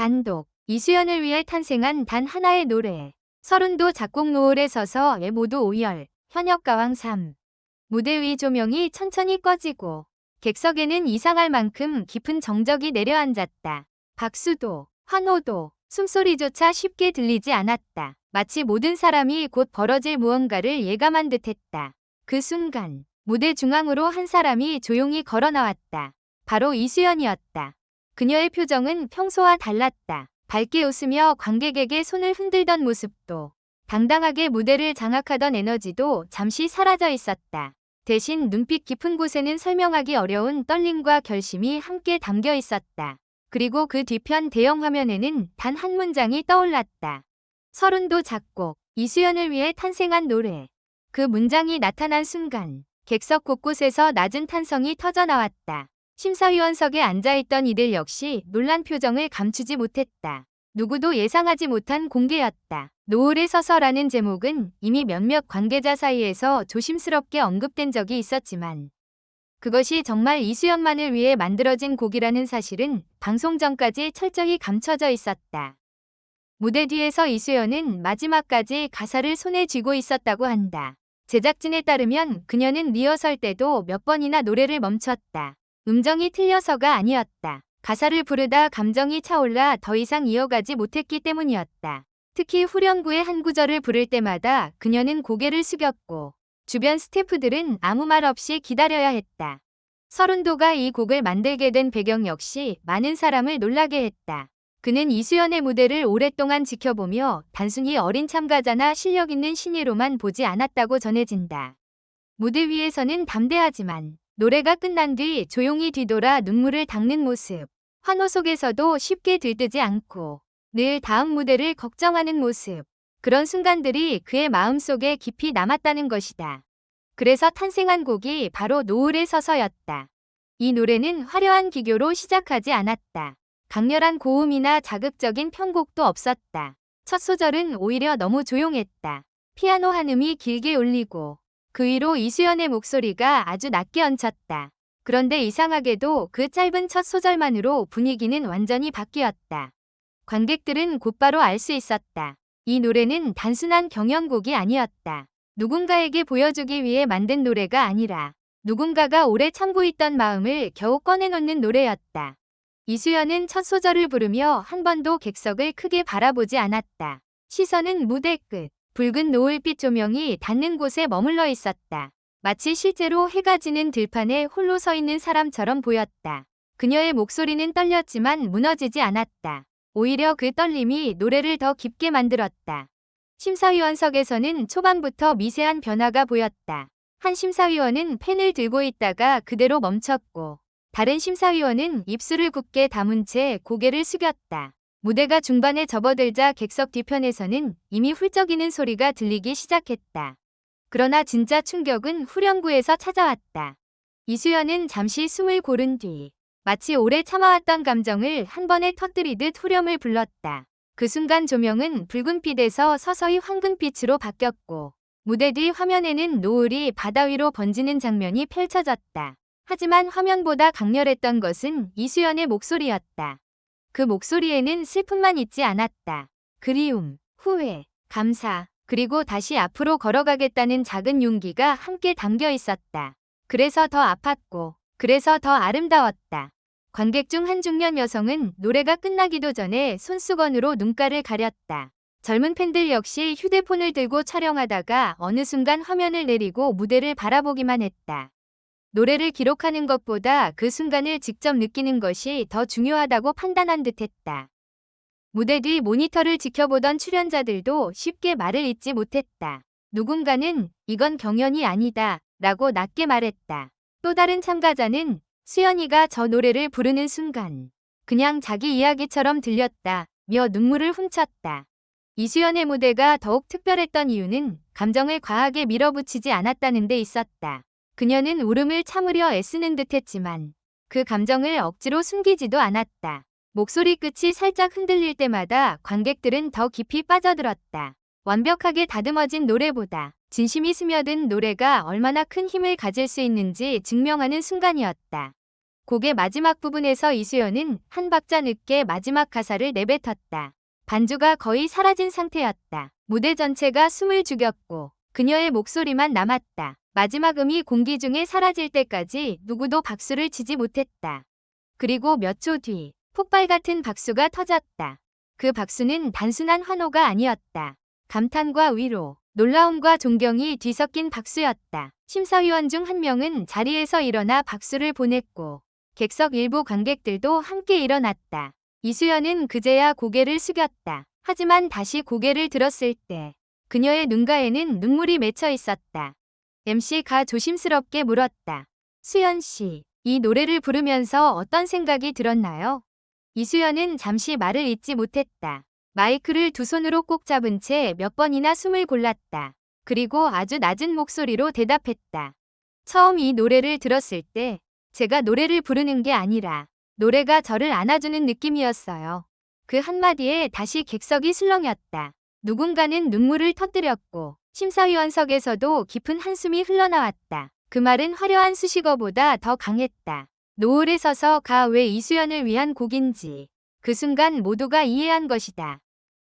단독, 이수연을 위해 탄생한 단 하나의 노래. 서른도 작곡 노을에 서서 애 모두 오열, 현역가왕 3. 무대 위 조명이 천천히 꺼지고 객석에는 이상할 만큼 깊은 정적이 내려앉았다. 박수도, 환호도, 숨소리조차 쉽게 들리지 않았다. 마치 모든 사람이 곧 벌어질 무언가를 예감한 듯했다. 그 순간 무대 중앙으로 한 사람이 조용히 걸어 나왔다. 바로 이수연이었다. 그녀의 표정은 평소와 달랐다. 밝게 웃으며 관객에게 손을 흔들던 모습도, 당당하게 무대를 장악하던 에너지도 잠시 사라져 있었다. 대신 눈빛 깊은 곳에는 설명하기 어려운 떨림과 결심이 함께 담겨 있었다. 그리고 그 뒤편 대형 화면에는 단 한 문장이 떠올랐다. 서른도 작곡, 이수연을 위해 탄생한 노래. 그 문장이 나타난 순간 객석 곳곳에서 낮은 탄성이 터져나왔다. 심사위원석에 앉아있던 이들 역시 놀란 표정을 감추지 못했다. 누구도 예상하지 못한 공개였다. 노을에 서서라는 제목은 이미 몇몇 관계자 사이에서 조심스럽게 언급된 적이 있었지만 그것이 정말 이수연만을 위해 만들어진 곡이라는 사실은 방송 전까지 철저히 감춰져 있었다. 무대 뒤에서 이수연은 마지막까지 가사를 손에 쥐고 있었다고 한다. 제작진에 따르면 그녀는 리허설 때도 몇 번이나 노래를 멈췄다. 음정이 틀려서가 아니었다. 가사를 부르다 감정이 차올라 더 이상 이어가지 못했기 때문이었다. 특히 후렴구의 한 구절을 부를 때마다 그녀는 고개를 숙였고 주변 스태프들은 아무 말 없이 기다려야 했다. 서른도가 이 곡을 만들게 된 배경 역시 많은 사람을 놀라게 했다. 그는 이수연의 무대를 오랫동안 지켜보며 단순히 어린 참가자나 실력 있는 신예로만 보지 않았다고 전해진다. 무대 위에서는 담대하지만 노래가 끝난 뒤 조용히 뒤돌아 눈물을 닦는 모습, 환호 속에서도 쉽게 들뜨지 않고 늘 다음 무대를 걱정하는 모습, 그런 순간들이 그의 마음속에 깊이 남았다는 것이다. 그래서 탄생한 곡이 바로 노을에 서서였다. 이 노래는 화려한 기교로 시작하지 않았다. 강렬한 고음이나 자극적인 편곡도 없었다. 첫 소절은 오히려 너무 조용했다. 피아노 한 음이 길게 울리고 그 위로 이수연의 목소리가 아주 낮게 얹혔다. 그런데 이상하게도 그 짧은 첫 소절만으로 분위기는 완전히 바뀌었다. 관객들은 곧바로 알 수 있었다. 이 노래는 단순한 경연곡이 아니었다. 누군가에게 보여주기 위해 만든 노래가 아니라 누군가가 오래 참고 있던 마음을 겨우 꺼내놓는 노래였다. 이수연은 첫 소절을 부르며 한 번도 객석을 크게 바라보지 않았다. 시선은 무대 끝. 붉은 노을빛 조명이 닿는 곳에 머물러 있었다. 마치 실제로 해가 지는 들판에 홀로 서 있는 사람처럼 보였다. 그녀의 목소리는 떨렸지만 무너지지 않았다. 오히려 그 떨림이 노래를 더 깊게 만들었다. 심사위원석에서는 초반부터 미세한 변화가 보였다. 한 심사위원은 펜을 들고 있다가 그대로 멈췄고 다른 심사위원은 입술을 굳게 다문 채 고개를 숙였다. 무대가 중반에 접어들자 객석 뒤편에서는 이미 훌쩍이는 소리가 들리기 시작했다. 그러나 진짜 충격은 후렴구에서 찾아왔다. 이수연은 잠시 숨을 고른 뒤 마치 오래 참아왔던 감정을 한 번에 터뜨리듯 후렴을 불렀다. 그 순간 조명은 붉은빛에서 서서히 황금빛으로 바뀌었고 무대 뒤 화면에는 노을이 바다 위로 번지는 장면이 펼쳐졌다. 하지만 화면보다 강렬했던 것은 이수연의 목소리였다. 그 목소리에는 슬픔만 있지 않았다. 그리움, 후회, 감사, 그리고 다시 앞으로 걸어가겠다는 작은 용기가 함께 담겨 있었다. 그래서 더 아팠고, 그래서 더 아름다웠다. 관객 중 한 중년 여성은 노래가 끝나기도 전에 손수건으로 눈가를 가렸다. 젊은 팬들 역시 휴대폰을 들고 촬영하다가 어느 순간 화면을 내리고 무대를 바라보기만 했다. 노래를 기록하는 것보다 그 순간을 직접 느끼는 것이 더 중요하다고 판단한 듯했다. 무대 뒤 모니터를 지켜보던 출연자들도 쉽게 말을 잇지 못했다. 누군가는 이건 경연이 아니다 라고 낮게 말했다. 또 다른 참가자는 수연이가 저 노래를 부르는 순간 그냥 자기 이야기처럼 들렸다 며 눈물을 훔쳤다. 이수연의 무대가 더욱 특별했던 이유는 감정을 과하게 밀어붙이지 않았다는 데 있었다. 그녀는 울음을 참으려 애쓰는 듯했지만 그 감정을 억지로 숨기지도 않았다. 목소리 끝이 살짝 흔들릴 때마다 관객들은 더 깊이 빠져들었다. 완벽하게 다듬어진 노래보다 진심이 스며든 노래가 얼마나 큰 힘을 가질 수 있는지 증명하는 순간이었다. 곡의 마지막 부분에서 이수연은 한 박자 늦게 마지막 가사를 내뱉었다. 반주가 거의 사라진 상태였다. 무대 전체가 숨을 죽였고 그녀의 목소리만 남았다. 마지막 음이 공기 중에 사라질 때까지 누구도 박수를 치지 못했다. 그리고 몇 초 뒤 폭발 같은 박수가 터졌다. 그 박수는 단순한 환호가 아니었다. 감탄과 위로, 놀라움과 존경이 뒤섞인 박수였다. 심사위원 중 한 명은 자리에서 일어나 박수를 보냈고 객석 일부 관객들도 함께 일어났다. 이수연은 그제야 고개를 숙였다. 하지만 다시 고개를 들었을 때 그녀의 눈가에는 눈물이 맺혀 있었다. MC가 조심스럽게 물었다. 수연 씨, 이 노래를 부르면서 어떤 생각이 들었나요? 이수연은 잠시 말을 잇지 못했다. 마이크를 두 손으로 꼭 잡은 채 몇 번이나 숨을 골랐다. 그리고 아주 낮은 목소리로 대답했다. 처음 이 노래를 들었을 때 제가 노래를 부르는 게 아니라 노래가 저를 안아주는 느낌이었어요. 그 한마디에 다시 객석이 술렁였다. 누군가는 눈물을 터뜨렸고 심사위원석에서도 깊은 한숨이 흘러나왔다. 그 말은 화려한 수식어보다 더 강했다. 노을에 서서 가 왜 이수연을 위한 곡인지 그 순간 모두가 이해한 것이다.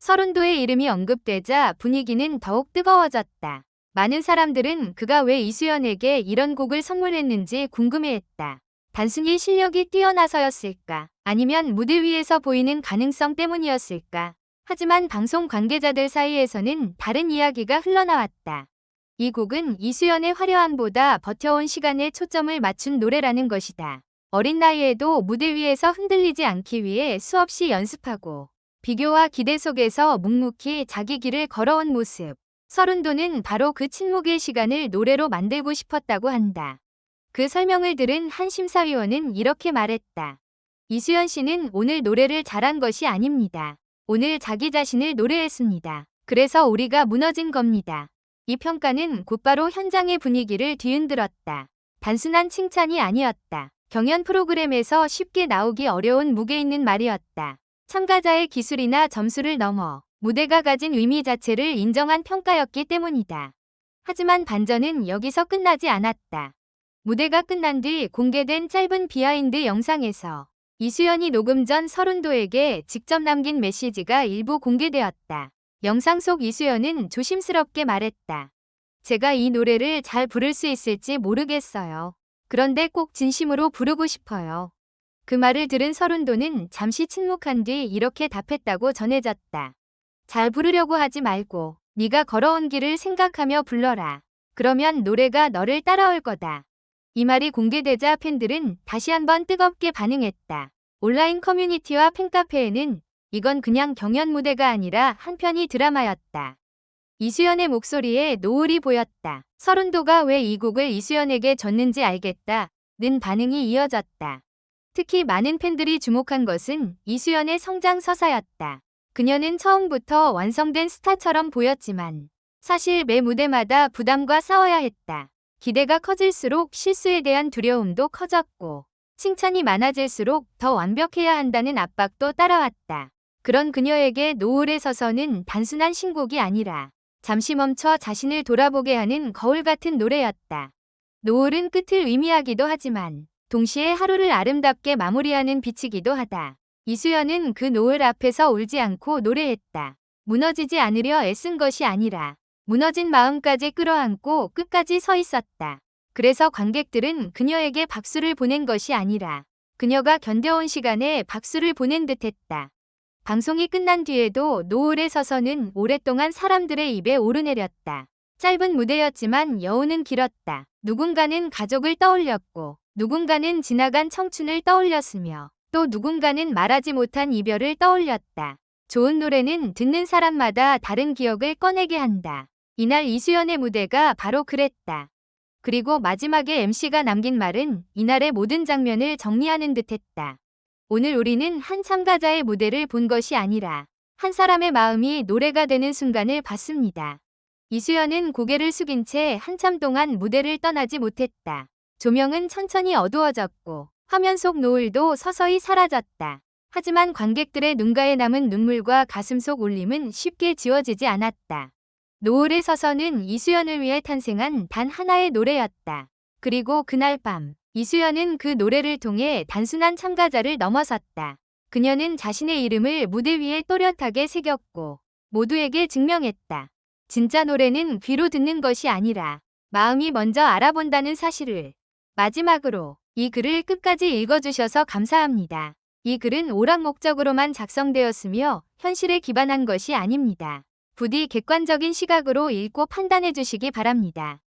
서른도의 이름이 언급되자 분위기는 더욱 뜨거워졌다. 많은 사람들은 그가 왜 이수연에게 이런 곡을 선물했는지 궁금해했다. 단순히 실력이 뛰어나서였을까? 아니면 무대 위에서 보이는 가능성 때문이었을까? 하지만 방송 관계자들 사이에서는 다른 이야기가 흘러나왔다. 이 곡은 이수연의 화려함보다 버텨온 시간에 초점을 맞춘 노래라는 것이다. 어린 나이에도 무대 위에서 흔들리지 않기 위해 수없이 연습하고 비교와 기대 속에서 묵묵히 자기 길을 걸어온 모습. 서른도는 바로 그 침묵의 시간을 노래로 만들고 싶었다고 한다. 그 설명을 들은 한 심사위원은 이렇게 말했다. 이수연 씨는 오늘 노래를 잘한 것이 아닙니다. 오늘 자기 자신을 노래했습니다. 그래서 우리가 무너진 겁니다. 이 평가는 곧바로 현장의 분위기를 뒤흔들었다. 단순한 칭찬이 아니었다. 경연 프로그램에서 쉽게 나오기 어려운 무게 있는 말이었다. 참가자의 기술이나 점수를 넘어 무대가 가진 의미 자체를 인정한 평가였기 때문이다. 하지만 반전은 여기서 끝나지 않았다. 무대가 끝난 뒤 공개된 짧은 비하인드 영상에서 이수연이 녹음 전 서른도에게 직접 남긴 메시지가 일부 공개되었다. 영상 속 이수연은 조심스럽게 말했다. 제가 이 노래를 잘 부를 수 있을지 모르겠어요. 그런데 꼭 진심으로 부르고 싶어요. 그 말을 들은 서른도는 잠시 침묵한 뒤 이렇게 답했다고 전해졌다. 잘 부르려고 하지 말고 네가 걸어온 길을 생각하며 불러라. 그러면 노래가 너를 따라올 거다. 이 말이 공개되자 팬들은 다시 한번 뜨겁게 반응했다. 온라인 커뮤니티와 팬카페에는 이건 그냥 경연 무대가 아니라 한편의 드라마였다. 이수연의 목소리에 노을이 보였다. 서른도가 왜 이 곡을 이수연에게 줬는지 알겠다는 반응이 이어졌다. 특히 많은 팬들이 주목한 것은 이수연의 성장 서사였다. 그녀는 처음부터 완성된 스타처럼 보였지만 사실 매 무대마다 부담과 싸워야 했다. 기대가 커질수록 실수에 대한 두려움도 커졌고 칭찬이 많아질수록 더 완벽해야 한다는 압박도 따라왔다. 그런 그녀에게 노을에 서서는 단순한 신곡이 아니라 잠시 멈춰 자신을 돌아보게 하는 거울 같은 노래였다. 노을은 끝을 의미하기도 하지만 동시에 하루를 아름답게 마무리하는 빛이기도 하다. 이수연은 그 노을 앞에서 울지 않고 노래했다. 무너지지 않으려 애쓴 것이 아니라 무너진 마음까지 끌어안고 끝까지 서 있었다. 그래서 관객들은 그녀에게 박수를 보낸 것이 아니라 그녀가 견뎌온 시간에 박수를 보낸 듯했다. 방송이 끝난 뒤에도 노을에 서서는 오랫동안 사람들의 입에 오르내렸다. 짧은 무대였지만 여운은 길었다. 누군가는 가족을 떠올렸고 누군가는 지나간 청춘을 떠올렸으며 또 누군가는 말하지 못한 이별을 떠올렸다. 좋은 노래는 듣는 사람마다 다른 기억을 꺼내게 한다. 이날 이수연의 무대가 바로 그랬다. 그리고 마지막에 MC가 남긴 말은 이날의 모든 장면을 정리하는 듯했다. 오늘 우리는 한 참가자의 무대를 본 것이 아니라 한 사람의 마음이 노래가 되는 순간을 봤습니다. 이수연은 고개를 숙인 채 한참 동안 무대를 떠나지 못했다. 조명은 천천히 어두워졌고 화면 속 노을도 서서히 사라졌다. 하지만 관객들의 눈가에 남은 눈물과 가슴 속 울림은 쉽게 지워지지 않았다. 노을에 서서는 이수연을 위해 탄생한 단 하나의 노래였다. 그리고 그날 밤 이수연은 그 노래를 통해 단순한 참가자를 넘어섰다. 그녀는 자신의 이름을 무대 위에 또렷하게 새겼고 모두에게 증명했다. 진짜 노래는 귀로 듣는 것이 아니라 마음이 먼저 알아본다는 사실을. 마지막으로 이 글을 끝까지 읽어주셔서 감사합니다. 이 글은 오락 목적으로만 작성되었으며 현실에 기반한 것이 아닙니다. 부디 객관적인 시각으로 읽고 판단해 주시기 바랍니다.